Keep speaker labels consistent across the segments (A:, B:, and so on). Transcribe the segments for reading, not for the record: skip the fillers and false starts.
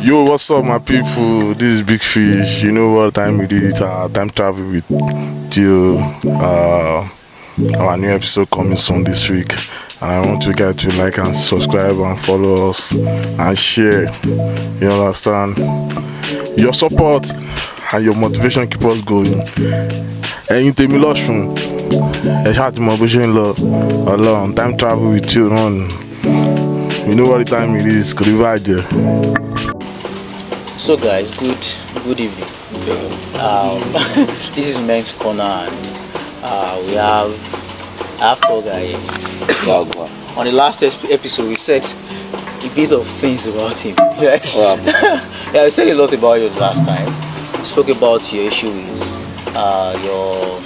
A: Yo, what's up, my people? This is Big Fish. You know what time it is? Time travel with Gio. Our new episode coming soon this week, and I want you guys to like and subscribe and follow us and share. You understand? Your support and your motivation keep us going. Ẹ̀yin tèmi lọ́sùn, ẹ ṣáà ti mọ bó ṣe ń lọ. Ọlọ́run, time travel with you run. You know what the time it is? Kò rí bàjẹ́.
B: So guys, good evening. This is Men's Corner, and I have Toga here. On the last episode, we said a bit of things about him. Yeah, we said a lot about you last time. We spoke about your issue with your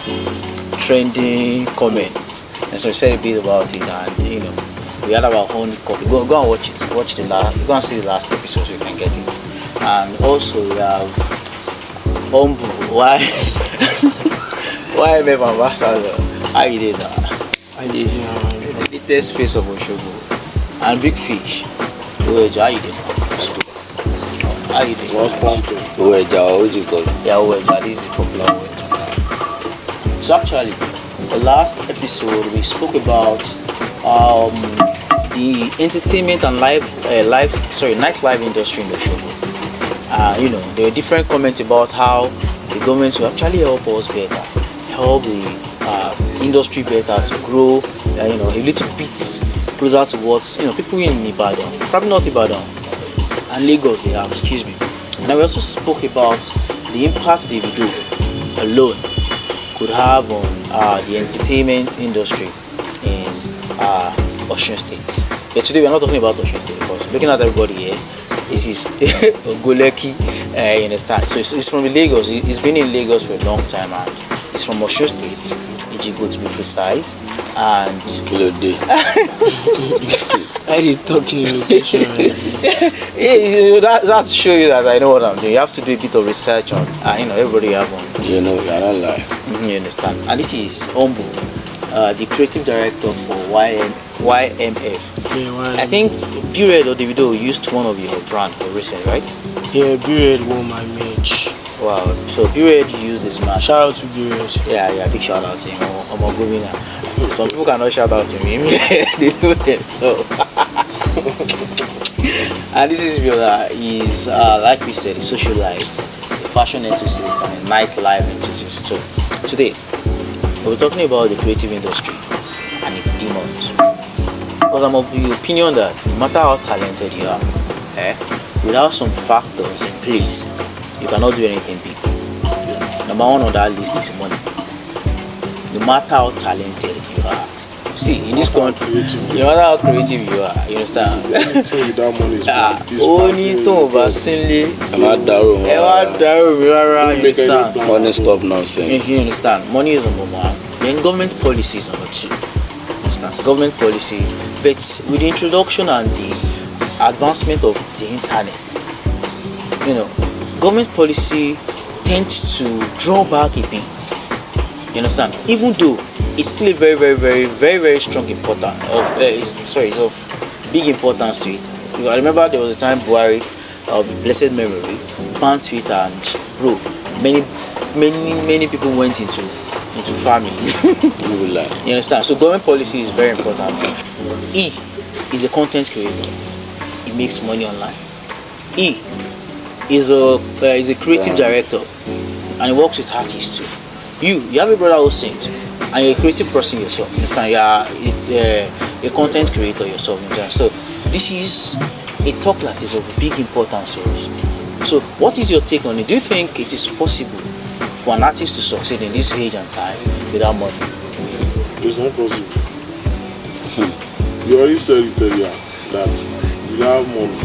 B: trending comments, and so we said a bit about it, and we had our own copy. Go and watch it. Watch the last. Go and see the last episode so you can get it. And also we have Ombu. Why MM Ambassador? How you did that?
C: I did
B: The latest face of Oshogo. And Big Fish. Uweja, how you did? How you did?
C: What's pumping? Uweja, what's it called?
B: Yeah, Uweja. This is popular Uweja. So actually, the last episode we spoke about the entertainment and nightlife industry in Oshogo. There were different comments about how the government will actually help us better, help the industry better to grow, a little bit closer to what people in Ibadan, probably not Ibadan, and Lagos they have. Excuse me. And we also spoke about the impact Davido alone could have on the entertainment industry in Osun State. But today we're not talking about Osun State because looking at everybody here, this is Ogoleki, you understand? So it's from Lagos. He's been in Lagos for a long time, and it's from Osun State, Ejigbo to be precise. And
C: I did talking location.
B: That's to show you that I know what I'm doing. You have to do a bit of research on, everybody have one.
C: You know, you're not lying.
B: You understand? And this is Ombu, the creative director for YMF.
C: Yeah,
B: I think Period or Davido used one of your brand for recent, right?
C: Yeah, Period won my match.
B: Wow. So Period used this match.
C: Shout out to Period.
B: Yeah, big shout out to him. Some people cannot shout out to him. They know them. So and this is he's like we said, a socialite, a fashion enthusiast, and a nightlife enthusiast. So today we're talking about the creative industry and its demons. Because I'm of the opinion that no matter how talented you are, without some factors in place, you cannot do anything big. Number one on that list is money. No matter how talented you are, see in this country, no matter how creative you are, you understand?
A: Without money is
B: Only to oversee. You understand?
C: Money stop nonsense.
B: You understand? Money is number one. Then government policy is number two. Government policy, but with the introduction and the advancement of the internet, government policy tends to draw back a bit. You understand? Even though it's still very, very, very, very, very strong importance it's of big importance to it. I remember there was a time Buhari, of blessed memory, banned Twitter, and many people went into farming. You understand? So government policy is very important. E is a content creator. He makes money online. E is a creative director, and he works with artists too. You have a brother who sings, and you're a creative person yourself. You understand? You are a content creator yourself. You understand? So this is a talk that is of big importance to us. So what is your take on it? Do you think it is possible for an artist to succeed in this age and time without money?
A: It's not possible. You already said it earlier that without money,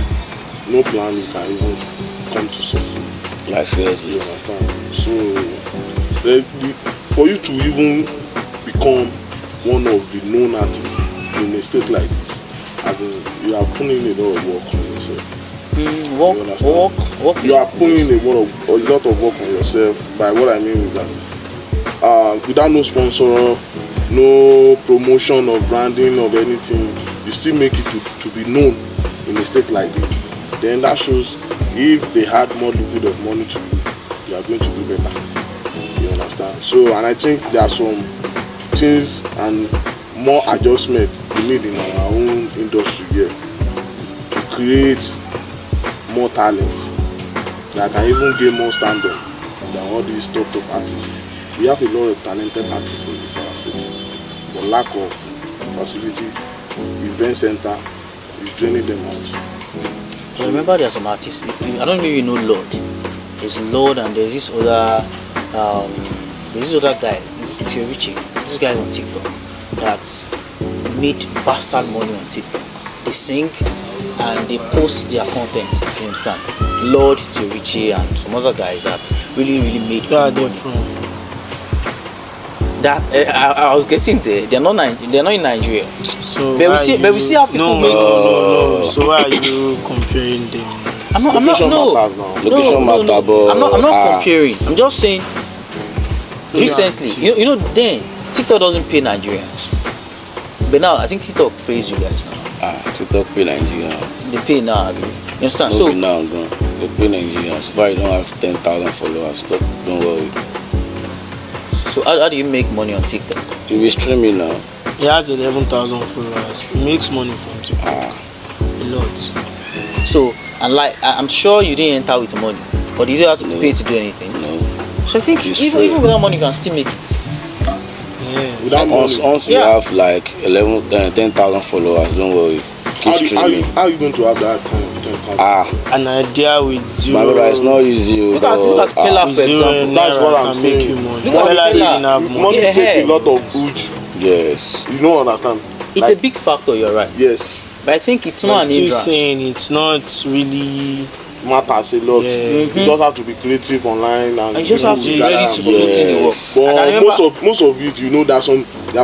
A: no plan you can even come to succeed.
C: Like seriously.
A: You understand? So for you to even become one of the known artists in a state like this, you are putting in a lot of work on yourself. You are putting a lot of work on yourself. By what I mean is that without no sponsor, no promotion or branding of anything, you still make it to be known in a state like this. Then that shows if they had more liquid of money to do, they are going to do better. You understand? So, and I think there are some things and more adjustment we need in our own industry here to create more talent that can even gain more standard than all these top artists. We have a lot of talented artists in this our state, but lack of facility, event center is draining them out.
B: So remember, there are some artists. I don't know if you know Lord. There's Lord, and there's this other guy. It's TIO'RICHARD. This guy is on TikTok that's made bastard money on TikTok. They sing and they post their content. You understand? Lord, TIO'RICHARD, and some other guys that really made money. That I was getting there. They're not in Nigeria.
C: So
B: but we see how people make.
C: No. So why are you comparing them?
B: I'm not comparing. I'm just saying. Recently, you know, then TikTok doesn't pay Nigerians, but now I think TikTok pays you guys now.
C: TikTok pay Nigerians.
B: They pay now. You understand?
C: No,
B: So
C: now they pay Nigerians. If I don't have 10,000 followers, stop. Don't worry.
B: So how do you make money on TikTok?
C: You be streaming now.
D: He has 11,000 followers. He makes money from TikTok. A lot.
B: So, and like I'm sure you didn't enter with money, but you didn't have to pay to do anything.
C: No.
B: So I think even without money, you can still make it.
D: Yeah.
A: Without money,
C: Once you have like 10,000 followers, don't worry. Keep streaming.
A: how are you going to have that kind of 10,000?
D: An idea with zero.
C: My brother, it's not easy.
B: Look at Pella, for example.
A: That's what I'm saying.
D: Make you money.
B: Look at
D: Pella
B: Pella.
D: didn't have money.
A: Money
B: Yeah.
A: take a lot of huge.
C: Yes.
A: You don't understand?
B: It's a big factor. You're right.
A: Yes,
B: But I think it's
D: I'm
B: not an
D: still
B: hindrance.
D: saying it's not really.
A: matters a lot.
D: Yeah.
A: You just have to be creative online, and
B: You just have to be ready to put in the work. I
A: But
B: can remember-
A: most of it, you know, there are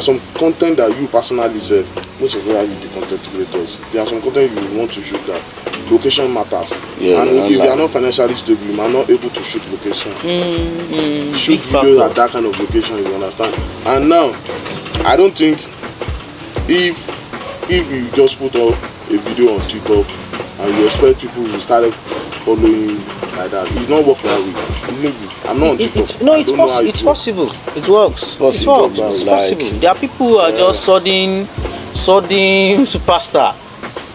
A: some content that you personally said. Most of the content creators, there are some content you want to shoot that location matters.
C: Yeah,
A: and if you are not financially stable, you might not able to shoot location. Shoot
B: Big
A: videos
B: factor.
A: at that kind of location. You understand? And now, I don't think if you just put up a video on TikTok and you expect people to start following like that, it's not work that way. I'm not on TikTok.
B: It's possible.
D: It works.
B: It's possible. There are people who are just sudden superstar.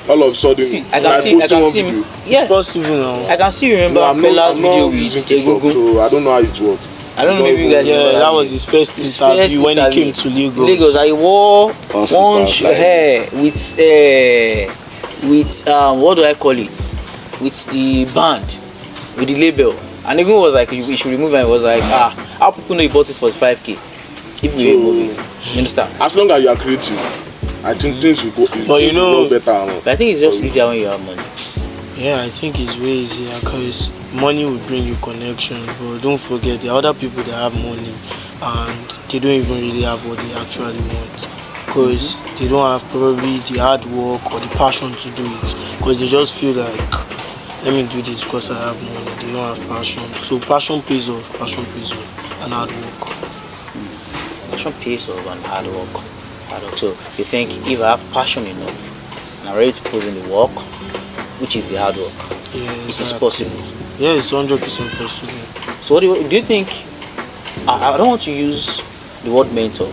A: All of a sudden,
B: See, I
A: like
B: can
A: posting one
B: see him.
A: video.
B: Yeah,
D: It's possible now.
B: I can still remember
A: No, I'm
B: Pella's
A: not
B: video
A: using
B: with
A: TikTok,
B: Egungun.
A: so I don't know how it works.
B: I don't know, maybe you guys remember
D: Yeah, that was
B: video.
D: his first
B: His
D: interview when he
B: interview.
D: came to Lagos.
B: Lagos, I wore
C: On
B: one
C: super
B: hair with what do I call it? With the band, with the label. And Egungun was like, you should remove it. And it was like, how people know you bought it for 5K if we remove it? You understand?
A: As long as you are creative, I think things will go.
D: But you
A: things
D: know-
A: will go better.
B: But I think it's just easier when you have money.
D: Yeah, I think it's way easier because money will bring you connection. But don't forget, there are other people that have money and they don't even really have what they actually want because they don't have probably the hard work or the passion to do it because they just feel like, let me do this because I have money. They don't have passion. So passion pays off, and hard work.
B: Passion pays off and hard work. So you think if I have passion enough and I'm ready to put in the work, which is the hard work,
D: Yeah,
B: it is possible.
D: Yeah, it's 100% possible.
B: So what do you think? I don't want to use the word mentor.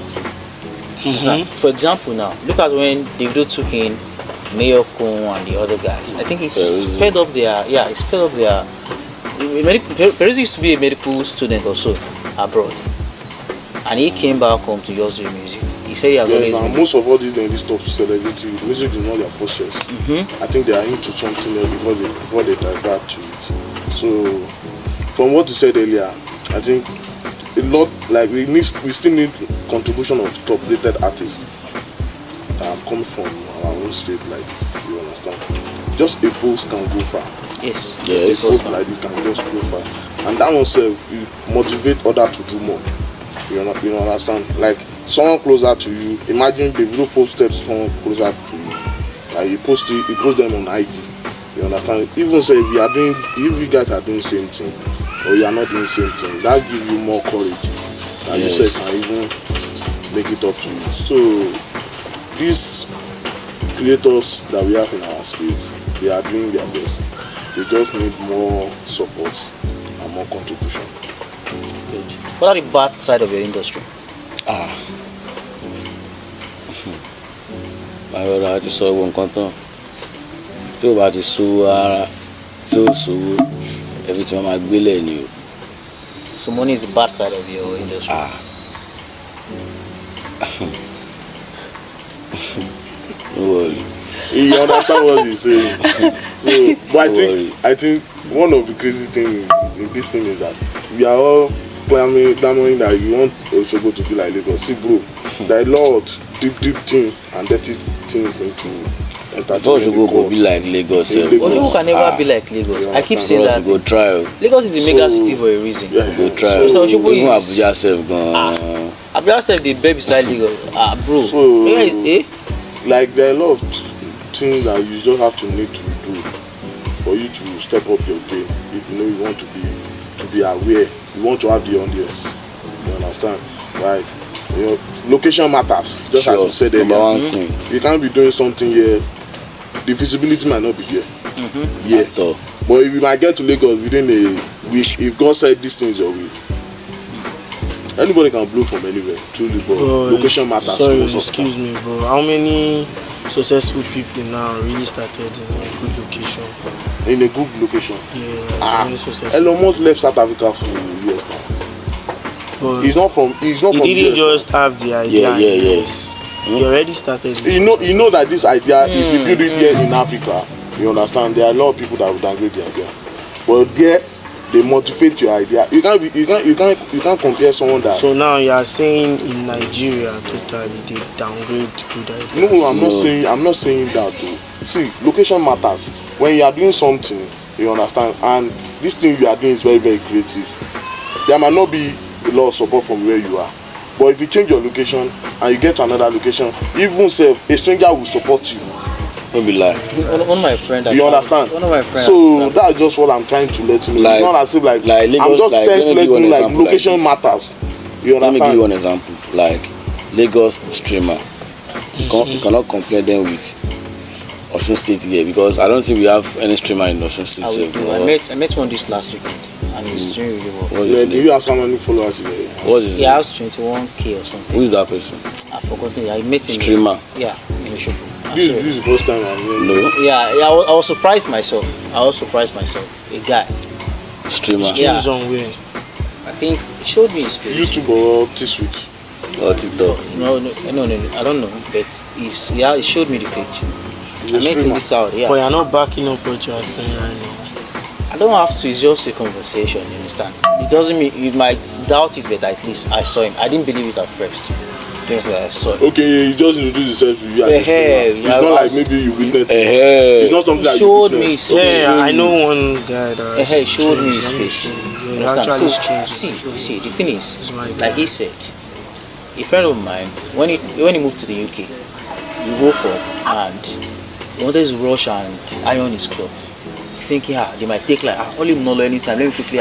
B: For example, now look at when Davido took in Mayor Kun and the other guys. I think it's sped up their Perez used to be a medical student also abroad, and he came back home to just do music. He said he has
A: Yes,
B: always
A: now
B: been.
A: most of all these top celebrity music is not their first choice. I think they are into something else before they divert to it. So, from what you said earlier, I think a lot like we still need contribution of top rated artists that are coming from our own state like this. You understand? Just a post can go far.
B: Yes.
A: Just a post like this can just go far, and that one self will motivate others to do more. You understand? Like someone closer to you. Imagine the video posted someone closer to you. Like you post them on IG. You understand? Even say if you guys are doing the same thing or you are not doing the same thing, that gives you more courage. And you say can even make it up to you. So these creators that we have in our states, they are doing their best. They just need more support and more contribution.
B: Good. What are the bad side of your industry?
C: My brother, I just saw one content. Tí o bá ti sú ara, tí o sú everything máa gbélé ni o.
B: So money is the bad side of your industry.
C: No worry.
A: You understand what he's saying? So, but I think one of the crazy things in this thing is that we are all clamoring that you want Osogbo to be like Lagos. See, bro, there are a lot of deep things and dirty things into entertainment.
C: Osogbo go be like Lagos.
B: Osogbo can never be like Lagos. I keep saying that.
C: Go try.
B: Lagos is a mega city for a reason.
A: Yeah,
C: go try.
B: So Osogbo
C: even
B: is.
C: Abuja self gone.
B: Abuja self dey beg beside Lagos. Bro.
A: So,
B: Eh?
A: like there are a lot of things that you just have to need to do for you to step up your game. If you know you want to be aware, you want to have the audience. You understand? Right? You know, location matters. Just as you said earlier.
C: Number one thing.
A: You can't be doing something here. The visibility might not be there. Yeah. But if you might get to Lagos within a week, if God said this thing is your way, anybody can blow from anywhere. Truly, but location matters.
D: Sorry, excuse me, bro. How many successful people now really started in a good location?
A: In a good location.
D: Yeah, many successful.
A: Elon Musk left South Africa for years now.
D: But
A: He's not from
D: he didn't just have the idea.
C: Yes.
D: He already started.
A: You know that this idea, if you build it here in Africa, you understand there are a lot of people that will downgrade the idea. But there, they motivate your idea. You can't compare someone that.
D: So now you are saying in Nigeria totally they downgrade good ideas.
A: No, I'm not saying that though. See, location matters. When you are doing something, you understand, and this thing you are doing is very, very creative. There might not be a lot of support from where you are. But if you change your location and you get to another location, even a stranger will support you.
C: Don't be lying.
B: One of my friends.
A: You understand?
B: One of my friends.
A: So that's just what I'm trying to let you know.
C: Like,
A: it's not as if like
C: Lagos,
A: I'm just
C: like,
A: trying to let you know like location
C: like
A: matters. You
C: Let me give
A: understand?
C: you one example. Like Lagos streamer. You cannot compare them with Osun State here because I don't think we have any streamer in Osun State.
B: I met one this last weekend and he's doing really well.
A: Yeah, do you ask how many followers he has?
C: What is
B: He has 21k or something.
C: Who is that person?
B: I've forgotten. I met him.
C: Streamer.
B: Yeah, in Osogbo.
A: This is the first time I'm hearing.
C: No.
B: Yeah, I was surprised myself. A guy.
C: Streamer.
B: Yeah.
D: Streams on where?
B: I think he showed me his page.
A: YouTube or this week.
C: Or TikTok.
B: No, I don't know. But he showed me the page. I met him this out. Yeah.
D: But you're not backing up what you are saying right now.
B: I don't have to. It's just a conversation. You understand? It doesn't mean you might doubt it, but at least I saw him. I didn't believe it at first. You understand? I saw it.
A: Okay, he just introduced himself to you. It's
B: Yeah,
A: not like maybe you witnessed it. It's not something that
B: showed
A: you
B: me
A: witnessed.
B: his page.
D: Yeah, I know one guy that.
B: He showed me his page.
D: Yeah,
B: You understand?
D: actually
B: So, see, the thing is,
D: He's my
B: like
D: guy.
B: he said, a friend of mine, when he moved to the UK, he woke up and he wanted to rush and iron his clothes. Thinking, they might take like, only not anytime, let me quickly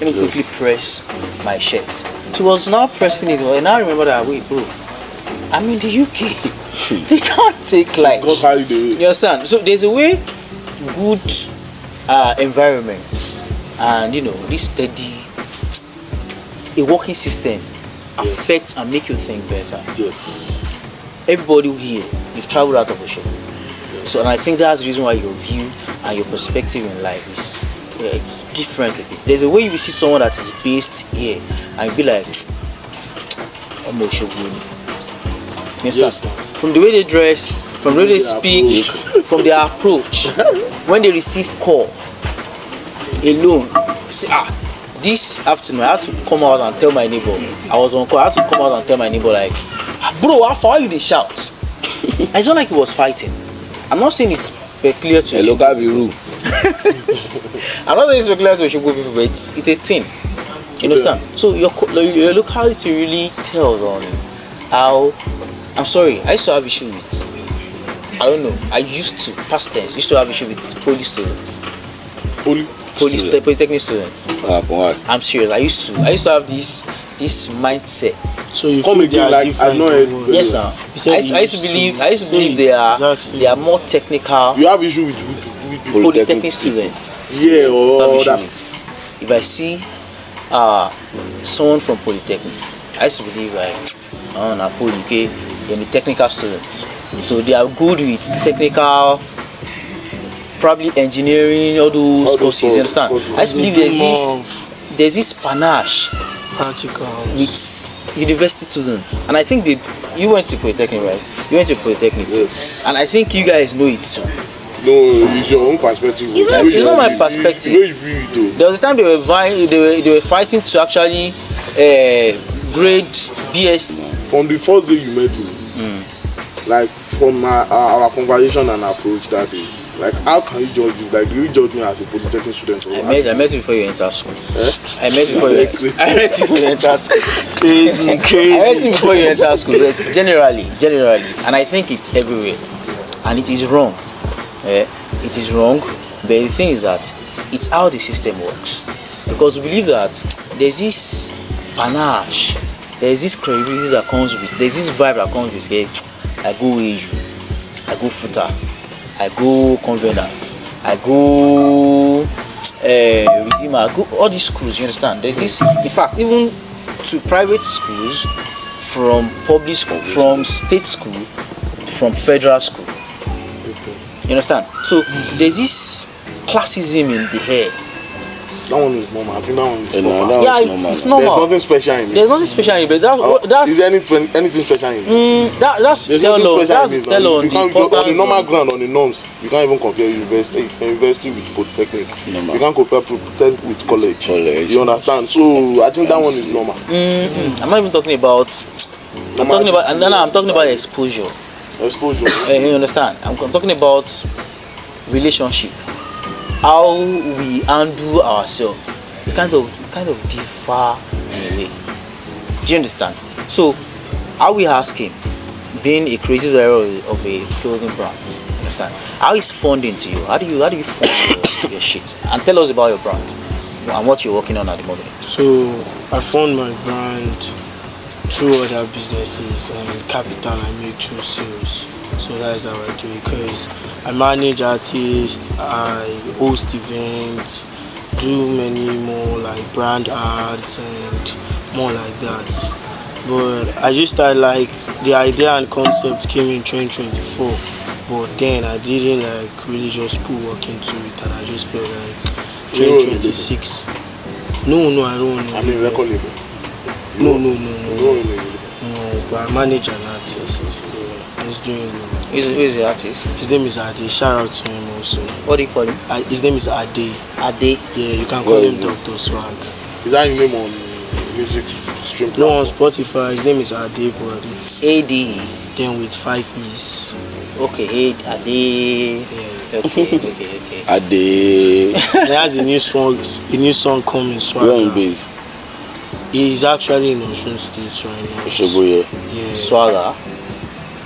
B: quickly press my shirts. So he was now pressing it, and I remember that, wait bro, I'm in the UK. He can't take like,
A: God carry the way.
B: you understand? So there's a way good environment and this steady a working system affects and make you think better.
A: Yes.
B: Everybody here, you've traveled out of the show. So, and I think that's the reason why your view and your perspective in life is, it's different. There's a way you will see someone that is based here and you'll be like, I'm not sure. You understand?
A: Yes.
B: From the way they dress, from the way they speak, from their approach, when they receive call alone, see, this afternoon I had to come out and tell my neighbor. I was on call. I had to come out and tell my neighbor like, bro, how far you they shout? And it's not like he was fighting. I'm not saying it's peculiar to
C: local bureau.
B: I'm not saying it's peculiar to Osogbo people, but it's a thing. You understand? So your locality really tells on how. I'm sorry, I used to have issue with. I don't know. I used to past tense. Used to have issue with police students. Polytechnic students. I'm serious. I used to have this mindset.
D: So you
A: Come
D: feel they
A: again,
D: are
A: like,
D: different?
A: I know it.
B: Yes, sir. I used to believe they are more technical.
A: You have issue with
B: polytechnic student.
A: Yeah, or
B: Establish
A: that's
B: units. If I see someone from polytechnic, I used to believe like on a poly, okay, they're technical students, so they are good with technical, probably engineering, all those courses. You understand? I used to believe there's this panache
D: Practical.
B: with university students, and I think you went to polytechnic, right? You went to polytechnic too, and I think you guys know it too.
A: no, it's your own perspective.
B: It's not my perspective.
A: You view it though.
B: There was a time they were fighting to actually grade BS.
A: From the first day you met me, like from our conversation and approach that day, like how can you judge me? Like do you judge me as a polytechnic student? Or
B: I met you before you enter school.
A: Eh?
B: I met you before you enter school.
D: Crazy.
B: I met you before you enter school, but generally, and I think it's everywhere, and it is wrong. It is wrong, but the thing is that it's how the system works, because we believe that there's this panache, there's this credibility that comes with, there's this vibe that comes with, okay, I go AU, I go FUTA, I go Covenant, I go Redeemer, I go all these schools, you understand? There's this, in fact, even to private schools, from public school, from state school, from federal school. You understand? So there's this classism in the air.
A: That one is normal. I think that one is
C: normal.
B: Yeah, it's normal.
A: There's nothing special in it.
B: There's nothing special in it, but that's
A: is there anything special in it?
B: That's
A: There's
B: tell
A: nothing
B: on
A: special in it.
B: tell on
A: You
B: the
A: can't go on the
B: importance
A: normal
B: of,
A: ground, on the norms. You can't even compare university with polytechnic. You can't compare polytechnic with college. You understand? So I think that one is normal.
B: I'm not even talking about. I'm talking about exposure.
A: Exposure.
B: You understand? I'm talking about relationship. How we handle ourselves. It kind of differ in a way. Do you understand? So, how we ask him, being a creative director of a clothing brand, understand? How is funding to you? How do you fund your shit? And tell us about your brand and what you're working on at the moment.
D: So I found my brand through other businesses and capital I make through sales. So that's how I do it, because I manage artists, I host events, do many more like brand ads and more like that. But I just started like the idea and concept came in 2024, but then I didn't like really just put work into it, and I just felt like 2026. No, I don't know.
A: I mean record label.
D: No, but I manage an artist. He's doing
B: Who is the artist?
D: His name is Ade. Shout out to him also.
B: What do you call him?
D: His name is Ade.
B: Ade.
D: Yeah, you can call him Dr. Swag.
A: Is that your name on music stream?
D: No, on Spotify, his name is Ade, but it's
B: AD.
D: then with 5 E's.
B: Okay, Ade.
D: Yeah.
B: Okay.
C: Ade.
D: He has a new song coming, Swag.
C: Where on base?
D: He's actually in Osun State right now.
C: Oshoboye.
D: Yeah.
B: Swagger.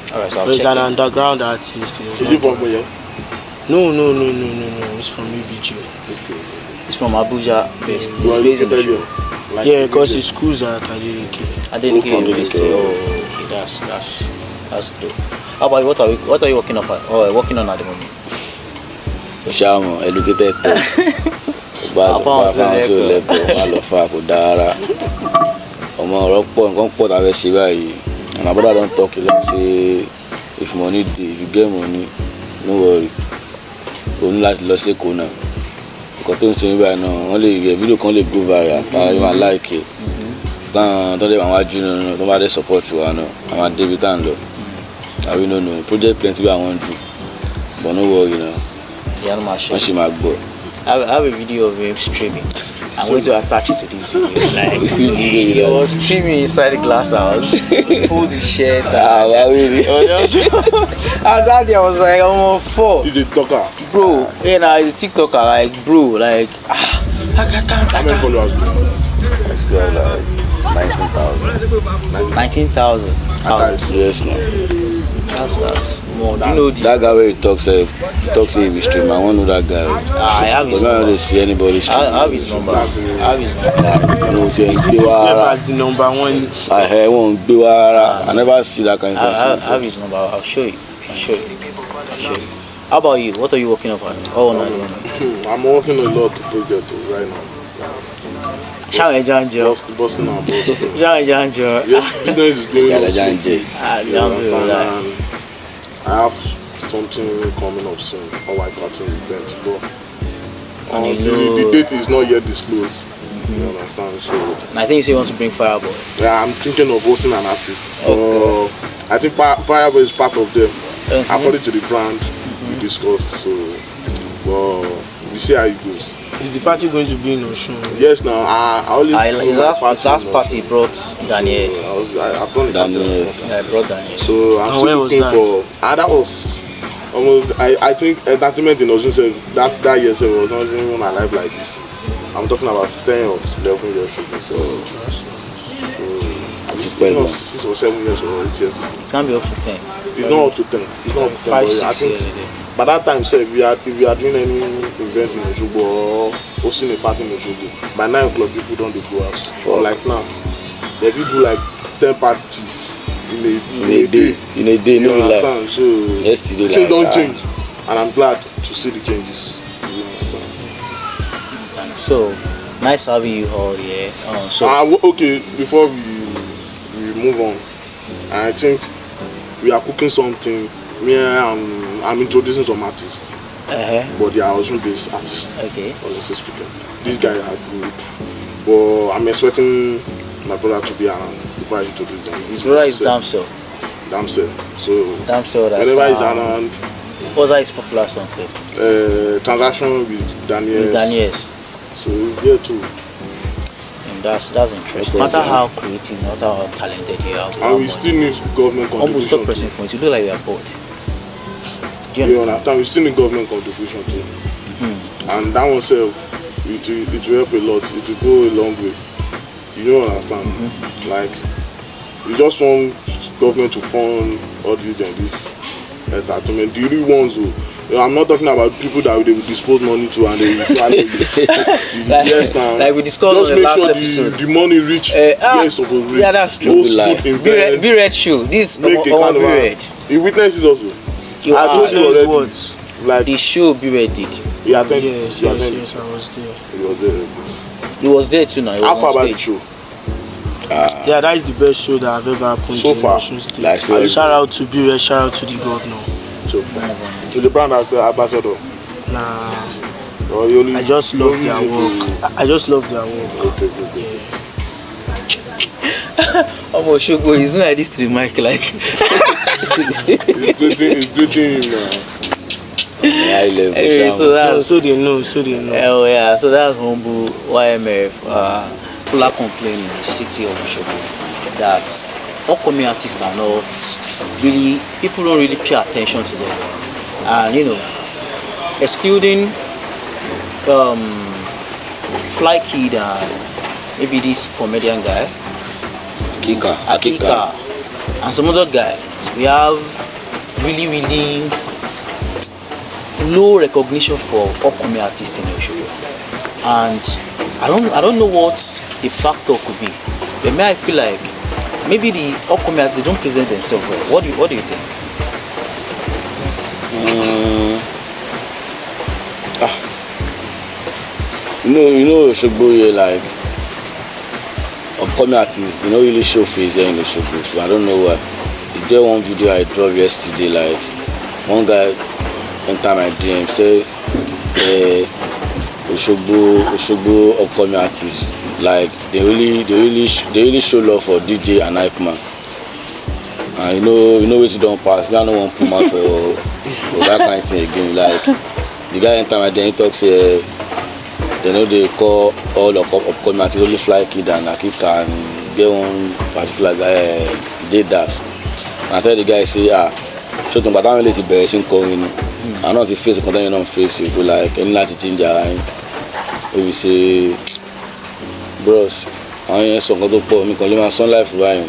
B: Alright, so I'll
D: But he's
B: check
D: an
B: it.
D: underground artist.
A: Is it from where?
D: No. It's from UBG.
B: He's from Abuja. Based. He's
A: Well,
B: based in
A: you
B: Osun.
A: can like,
D: Yeah, because his school's at Adeleke.
B: Adeleke
C: Okay.
B: University. Oh, okay, that's dope. How about you? What are you working on at the moment?
C: Oshamo, educated. Bá fáwọn tó lẹ́kọ̀ọ́ má lọ fà kó dára. Ọmọ ọ̀rọ̀ pọ̀ nǹkan pọ̀ tàbí ṣe báyìí. And my brother don't talk, like say if money dey, if you get money, no worry. O ní láti lọ sí Èkó náà. Nǹkan tó ń ṣe níbẹ̀ náà, wọ́n lè yẹ fídíò kan lè go viral, táwọn yóò máa like it. Táwọn tó lè àwọn ajú náà tó bá dé support wa náà, àwọn adébí tá ń lọ. Àbí no project plenty wey I wan do, but no worry now.
B: Yeah, no matter.
C: Wọ́n ṣì máa gbọ́.
B: I have a video of him streaming. I'm going to attach it to this video. Like he was streaming inside the glass house. He pulled his shirt.
C: Really?
B: And that day I was like, I'm on 4.
A: he's a talker.
B: Bro, he's a TikToker. Like, bro, like,
A: How many followers?
C: I still have like 19,000.
B: 19,000.
C: Yes, no.
B: That's more. Do you know the?
C: That guy where he talks say he stream. I want to know that guy.
B: I have his
C: But now
B: number.
C: they see anybody stream.
B: I have his number. I have his number.
C: No, say
D: He serves as the number one.
C: I hear one Biwara. I never see that kind of
B: I
C: person.
B: have his number. I'll show you. How about you? What are you working on? Oh no.
A: I'm working a lot to project right now.
B: Shout Janjo.
A: Busting our boss.
B: Shout Janjo.
A: Yes, business is going on.
B: Alhamdulillah.
A: I have something coming up soon. All my party event, but the date is not yet disclosed. You understand? So
B: And I think you want to bring Fireboy.
A: yeah, I'm thinking of hosting an artist. I think Fireboy is part of them. According to the brand we discussed. So, we see how it goes.
D: Is the party going to be in Oshun?
A: Yes, now I always.
B: His last party brought Daniels.
A: I've done
C: Daniels.
B: I brought Daniels.
A: So I'm still looking for. That was almost. I think entertainment in Osun said that year was not even alive like this. I'm talking about 10 or 11 years ago. So it's 6 or 7 years or 8 years ago.
B: It's gonna be up to 10.
A: It's not up to 10. It's not up to 10.
B: 5,
A: but
B: 6
A: I think
B: years ago.
A: by that time, say if we are doing any event in Osogbo or hosting a party in Osogbo, by 9 o'clock people don't go out. Or like now, if you do like 10 parties in a day,
C: you
A: understand? So
C: yesterday,
A: things don't change, and I'm glad to see the changes.
B: So nice having you all here.
A: Okay, before we move on, I think we are cooking something. I'm introducing some artists, but they are also based artists.
B: Okay.
A: Honestly speaking, these guys are good, but I'm expecting my brother to be around before I introduce them.
B: His brother is Damsel.
A: So
B: Damsel. That's
A: whenever he's around.
B: What's that his popular song?
A: Transaction with Daniels. So yeah, too.
B: And that's interesting. No matter how creative, no matter how talented you are,
A: and we still need government contribution.
B: Stop pressing for it. You look like you are bored. Do you understand?
A: We still need government contribution too. And that one self, it will help a lot. It will go a long way. You don't understand? Like, we just want government to fund all these and this entertainment. The real ones who. I'm not talking about people that they will dispose money to and they will swallow it. Yes, now.
B: Like we discussed
A: just
B: on the
A: make
B: last
A: sure
B: episode.
A: the money reach where it's supposed to reach.
B: Yeah, that's true. Be red show. This
A: make the
B: Be Red.
A: The witnesses also. I told you already. Like
B: the show Be Red did.
A: He attended.
D: Yes, I was there.
A: He was there.
B: He was there too now.
A: How far about the show?
D: Yeah, that is the best show that I've ever happened
A: so
D: in
A: far.
D: Osun State.
C: Like,
D: shout out to Be Red, shout out to the governor.
A: So far. To the brand ambassador.
D: Nah.
A: Only,
D: I just love their work. I just love their work.
A: Okay.
B: Almost Shogo, he's not like this to the mic, like.
A: It's greeting him now.
B: Anyway, so
D: they know.
B: Oh yeah, so that's Humble YMF. People are complaining in the city of Osogbo that upcoming artists are not really, people don't really pay attention to them. And excluding Fly Kid and maybe this comedian guy, Akika, and some other guys, we have really low recognition for upcoming artists in Osogbo. And I don't know what the factor could be. But I feel like maybe the upcoming artists don't present themselves well. What do you think?
C: Osogbo here, like upcoming artists, they don't really show face here in Osogbo. So I don't know why. There one video I dropped yesterday, like one guy enter my DM say Osogbo upcoming artists, like they really show love for DJ and hype man. And you know what you don't pass. I don't want to put man for that kind of thing again. Like the guy enter my DM, he talks they call all the upcoming artists, only Fly Kid and Akika and get one particular guy did that. And I tell the guy say show them but I don't let it be calling. I know the face the content on face it go like any like to change their line. We say bros, I ain't so good to put me call my son life right.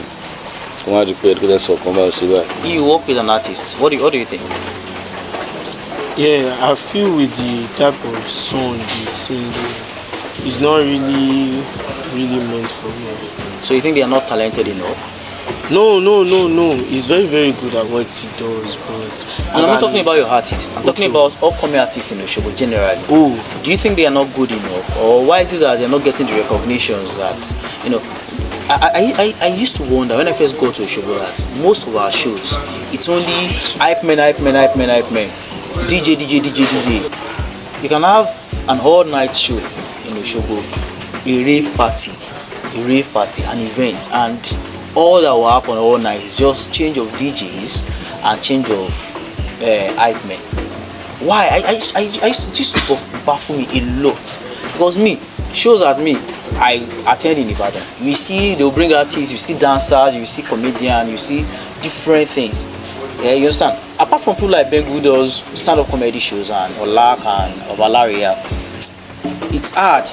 C: Come out the pay because so come out see why.
B: You work with an artist. What do you think?
D: Yeah, I feel with the type of song he's singing, it's not really meant for me.
B: So you think they are not talented enough?
D: No. He's very, very good at what he does, but
B: And I'm not talking about your artists. I'm talking about upcoming artists in Oshobo generally.
D: Oh,
B: Do you think they are not good enough, or why is it that they're not getting the recognitions that you know? I used to wonder when I first got to Oshobo that most of our shows, it's only hype men, DJ. You can have an all-night show in Oshobo, a rave party, an event, and all that will happen all night is just change of DJs and change of hype men. Why? It used to baffle me a lot, because shows at me, I attend in Ibadan. You see, they'll bring artists, you see dancers, you see comedians, you see different things. Yeah, you understand? Apart from people like Bengu who does stand-up comedy shows and Olak and Ovalaria, it's hard.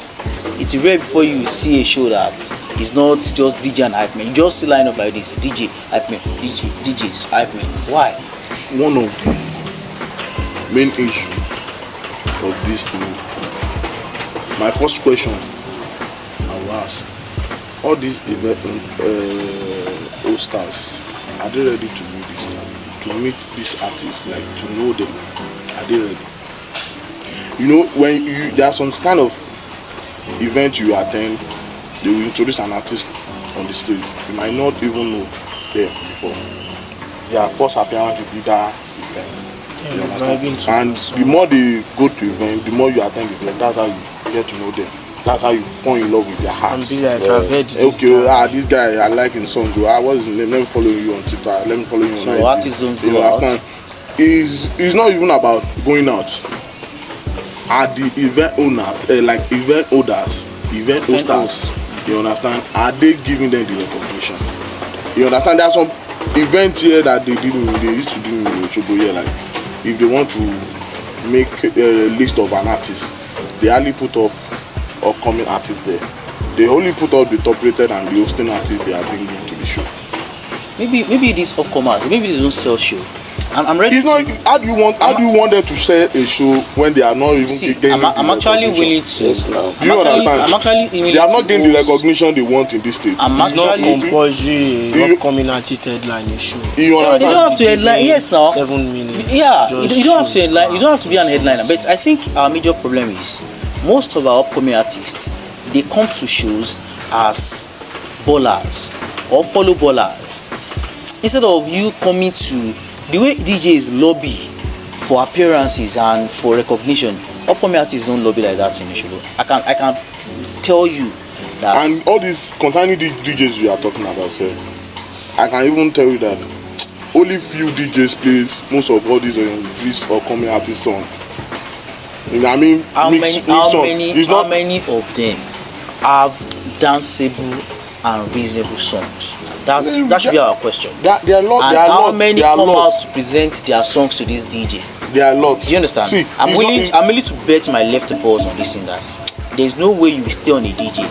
B: It's rare before you see a show that is not just DJ and hype man. You just see line up like this, DJ, hype man, DJs, hype man. Why?
A: One of the main issues of this thing, my first question I will ask, all these event stars, are they ready to meet this star, to meet these artists, like to know them? Are they ready? You know, when there are some kind of event you attend, they will introduce an artist on the stage. You might not even know them before. Their first appearance will be that event. You understand? And the more they go to event, the more you attend the event, that's how you get to know them. That's how you fall in love with their hearts.
D: And be like, I've heard this
A: okay, this guy, I like his song. What's his name? Let me follow you on Twitter. Let me follow you on
B: So
A: IG.
B: artists don't
A: You
B: go out.
A: understand? It's not even about going out. Are the event owners, like event holders, event hosters, you understand? Are they giving them the recognition? You understand? There are some events here that they used to do in Oshobo here. Like if they want to make a list of an artist, they only put up upcoming artists there. They only put up the top rated and the hosting artists they are bringing to the show.
B: Maybe these upcomers, maybe they don't sell show. I'm ready.
A: It's not. How do you want them to sell a show when they are not even getting
B: I'm actually willing to.
C: Yes, now.
A: You understand?
B: I'm actually willing
A: They have not
B: to
A: gained the
B: host.
A: recognition they want in this state.
B: I'm
D: It's not
B: actually.
D: compulsory upcoming artist headline a show.
A: You
B: No, they don't
A: understand?
B: have to headline. Yes, now.
D: 7 minutes.
B: Yeah,
D: Just
B: you don't have to
D: shows
B: headline. You
D: back.
B: don't have to be an headliner. But I think our major problem is most of our upcoming artists, they come to shows as ballers or follow ballers instead of you coming to the way DJs lobby for appearances and for recognition. Upcoming artists don't lobby like that in the show. I can tell you that.
A: And all these concerning these DJs you are talking about, sir, I can even tell you that only few DJs play most of all these upcoming artist songs. You know what I mean?
B: how
A: Mixed
B: many
A: song. It's
B: how
A: not-
B: many of them have danceable and reasonable songs? That should be our question.
A: There are
B: And
A: there are
B: how
A: lots.
B: many
A: There are
B: come out
A: lots.
B: to present their songs to this DJ?
A: There are lots.
B: Do you understand?
A: See,
B: I'm
A: it's
B: willing
A: not-
B: to bet my left balls on this thing. That there's no way you will stay on a DJ.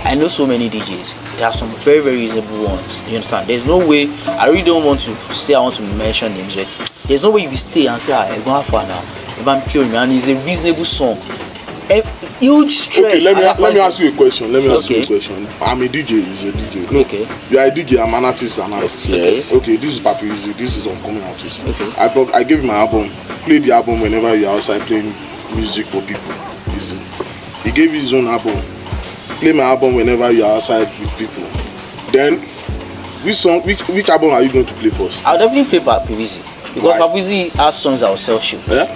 B: I know so many DJs. There are some very, very reasonable ones. You understand? There's no way. I really don't want to say I want to mention names, but there's no way you will stay and say, I'm going for now. If I'm pure, man, it's a reasonable song. A huge stress.
A: Okay, let me ask you a question. Let me ask you a
B: Okay.
A: question. I'm a DJ. He's a DJ. No,
B: Okay.
A: you are a DJ. I'm an artist. I'm an artist.
C: Yes.
A: Okay, this is Papi Easy. This is upcoming artist.
B: Okay.
A: I gave him my album. Play the album whenever you're outside playing music for people. Easy. He gave his own album. Play my album whenever you're outside with people. Then, which album are you going to play first?
B: I'll definitely play Papizi because
A: Why?
B: Papizi has songs that will sell show.
A: Yeah?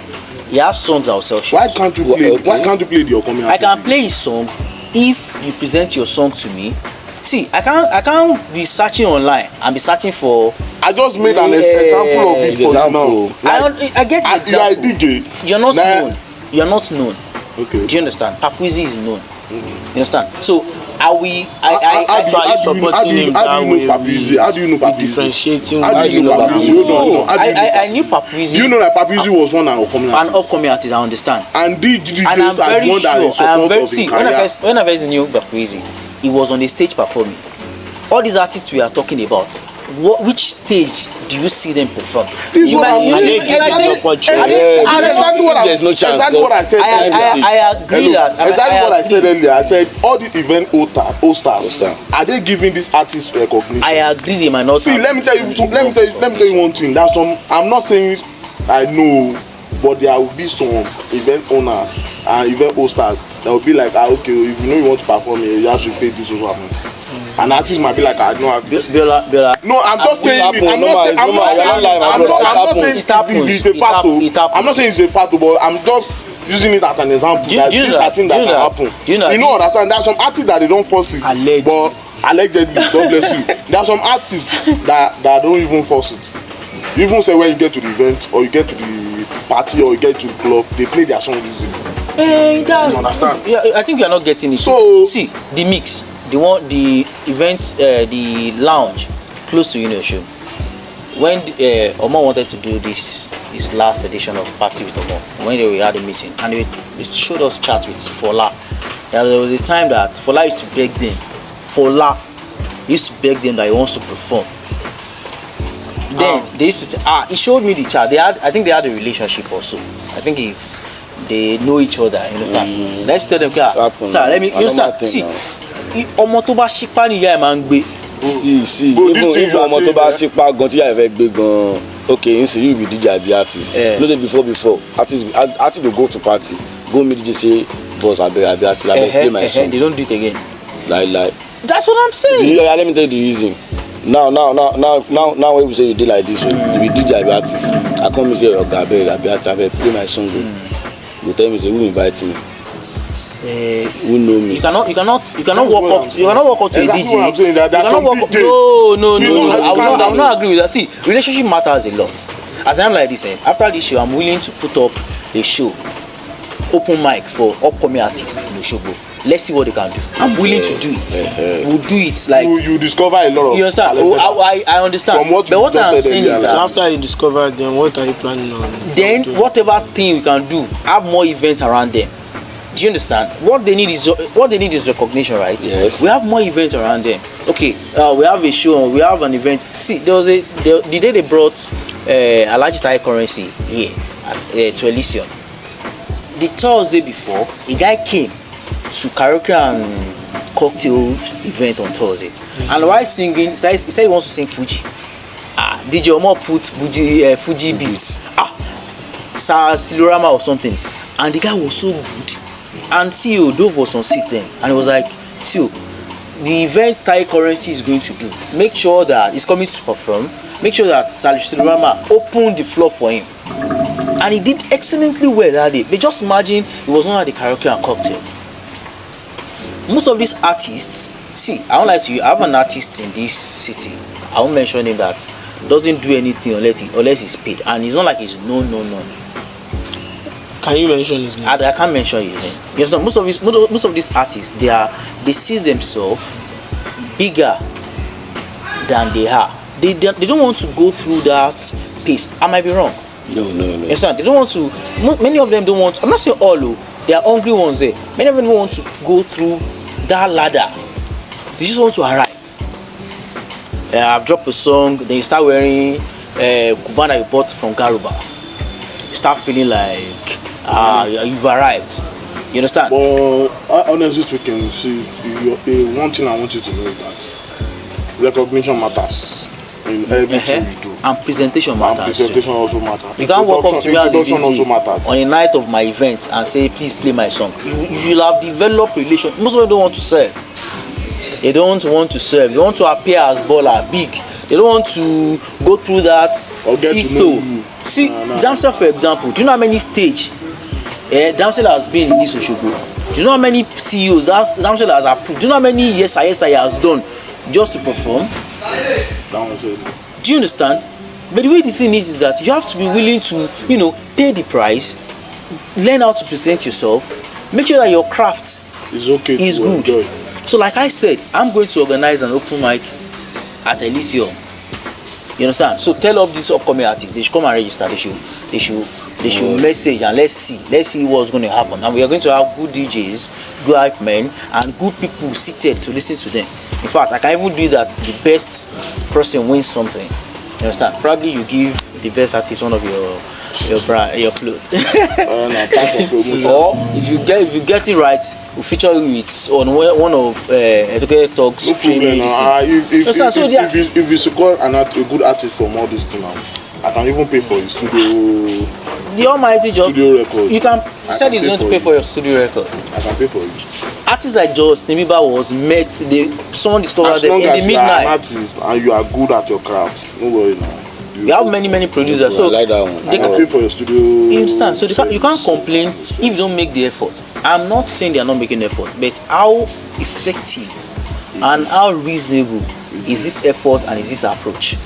B: He has songs that will sell show.
A: Why can't you play?
C: Okay.
A: Why can't you play the upcoming
B: I
A: artist?
B: can play his song if you present your song to me. See, I can't be searching online and be searching for.
A: I just made an
B: Yeah,
A: example of it for you
C: example.
A: now.
B: I get the
A: you are a
B: example.
A: DJ.
B: You're not
A: Nah.
B: known. You're not known.
A: Okay.
B: Do you understand? Papizi is known. You understand? So are we?
D: So are you supporting him
A: how
D: that
A: do you
D: way?
A: know Papizi? How do you know
D: with
A: Papizi?
D: differentiating.
A: How do you know Papizi? Hold on, hold on. How do you know
B: I knew Papizi.
A: You know that Papizi was one upcoming
B: an
A: artist.
B: upcoming artist. I understand.
A: And these DJs
B: And I'm
A: are
B: very
A: one that is
B: sure. I am
A: support
B: very
A: of
B: see
A: his
B: when I
A: career.
B: first knew Papizi, he was on the stage performing. All these artists we are talking about, which stage do you see them perform?
A: This
B: You
A: one
B: might-
A: I'm
B: you-
A: really-
B: you- you might say-
A: Exactly what
C: There's no chance,
A: exactly what I said.
B: I agree
A: Hello.
B: that.
A: Exactly what I
B: agree.
A: said earlier. I said all the event hosters
C: Hoster.
A: are they giving this artist recognition?
B: I agree they might not.
A: See,
B: have-
A: let me tell you one thing. That's some. I'm not saying I know, but there will be some event owners and event hosters that will be like, okay, if you know you want to perform here, you have to pay this or amount. An artist might be like, I don't have.
B: Biola.
A: No, I'm just saying. I'm not saying
B: It happens.
A: it's a
B: It
A: fact.
B: happens.
A: I'm not saying it's a fact, but I'm just using it as an example.
B: Do you
A: That
B: know
A: these
B: that-
A: are things
B: do
A: that
B: you
A: can
B: know that-
A: happen.
B: do you know
A: You
B: that
A: know,
B: this-
A: understand? There are some artists that they don't force it,
B: Allegedly.
A: but allegedly, God bless you. There are some artists that don't even force it. You even say when you get to the event or you get to the party or you get to the club, they play their song easily.
B: Hey, that,
A: You understand?
B: Yeah, I think you are not getting it.
A: So-
B: see the mix, the events, the lounge close to Union Show. When Omo wanted to do this last edition of Party with Omo, when we had a meeting and they showed us chat with Fola. There was a time that Fola used to beg them. Fola used to beg them that he wants to perform. Then they used to he showed me the chat. I think they had a relationship also. I think they know each other, you understand? Let's tell them, sir, let me, you understand? See, ọmọ tó bá ṣípá ni ìyá ẹ̀ máa ń gbé.
C: see
A: But this
C: even
A: thing
C: if
A: you are
C: ọmọ tó
A: saying,
C: bá sípa gan tí yàrá fẹ́ gbé gan okay n sì you be DJ abi artist no say before artist dey go to party go meet DJ say boss abeg artist abeg play my song
B: They don't do it again.
C: like
B: That's what I'm saying.
C: let me tell you the reason now when we say you dey like this you be DJ abi artist I come meet say oga abeg artist abeg play my song go tell me say who invite me who know me.
B: You cannot walk up to a
A: Exactly
B: DJ.
A: what I'm saying, that there are
B: You
A: some
B: cannot walk up.
A: DJs.
B: No. I will not
A: Calm
B: agree with that. See, relationship matters a lot. As I'm like this, after this show, I'm willing to put up a show, open mic for upcoming artists in Osogbo. Let's see what they can do. I'm willing to do it. We'll do it like.
A: You discover a lot of.
B: You understand? I understand.
A: From what
B: but
A: you
B: what
A: just
B: I'm
A: said
B: saying
A: earlier,
B: is
D: So
B: that
D: after you discover them, what are you planning on?
B: then
D: doing?
B: whatever thing we can do, have more events around them. Do you understand? What they need is recognition, right?
C: Yes.
B: We have more events around them. Okay, we have a show, we have an event. See, the day they brought Alhaji Tai currency here to Elysium. The Thursday before, a guy came to karaoke and cocktail event on Thursday, and while singing, he said he wants to sing Fuji. DJ Omo put Fuji beats. Sir Silorama or something, and the guy was so good. And Tio Dove was on seat then, and he was like, Tio, the event Thai currency is going to do, make sure that he's coming to perform, make sure that Silorama opened the floor for him. And he did excellently well that day. But just imagine he was not at the karaoke and cocktail. Most of these artists, see, I won't lie to you, I have an artist in this city, I won't mention him, that doesn't do anything unless he's paid, and it's not like he's no.
D: Can you mention his name?
B: I can't mention his name. Because most of these artists, they see themselves bigger than they are. They don't want to go through that pace. I might be wrong.
C: No.
B: Understand? They don't want to. Many of them don't want. I'm not saying all. There are hungry ones there. Many of them don't want to go through that ladder. They just want to arrive. I've dropped a song. Then you start wearing Cubana you bought from Garuba. You start feeling like you've arrived. You understand?
A: But honestly speaking, see, one thing I want you to know is that recognition matters in everything we do.
B: And presentation matters.
A: And presentation also matters.
B: You can't walk up to me as a
A: Introduction also
B: DJ
A: matters.
B: on a night of my event and say, please play my song. You should have developed relation. Most of them don't want to serve. They don't want to serve. They want to appear as baller, big. They don't want to go through that
A: Or get to know you.
B: See, Damsel, for example, do you know how many stage Damsel has been in this Osogbo? Do you know how many CEOs Damsel has approved? Do you know how many yes I has done just to perform? Do you understand? But the way the thing is that you have to be willing to, pay the price, learn how to present yourself, make sure that your craft is good.
A: Enjoy.
B: So like I said, I'm going to organize an open mic at Elysium. You understand? So tell all these upcoming artists, they should come and register. They should They should message and let's see what's going to happen. And we are going to have good DJs, good hype men, and good people seated to listen to them. In fact, I can even do that. The best person wins something. You understand? Probably you give the best artist one of your clothes. Or if you get it right, we'll feature you with on one of Educated Talks streaming.
A: If you secure a good artist from all this thing now, I can even pay for his studio.
B: The almighty job.
A: Studio record.
B: You can said he's going to pay for your studio record.
A: I can pay for it.
B: Artists like Justin Bieber was met. Someone discovered them in the midnight.
A: You are an artist and you are good at your craft, no worry now.
B: We have many producers, so
C: I like that one.
B: They can
A: pay for your studio.
B: You understand? So you can't complain if you don't make the effort. I'm not saying they are not making effort, but how effective and how reasonable is this effort and is this approach?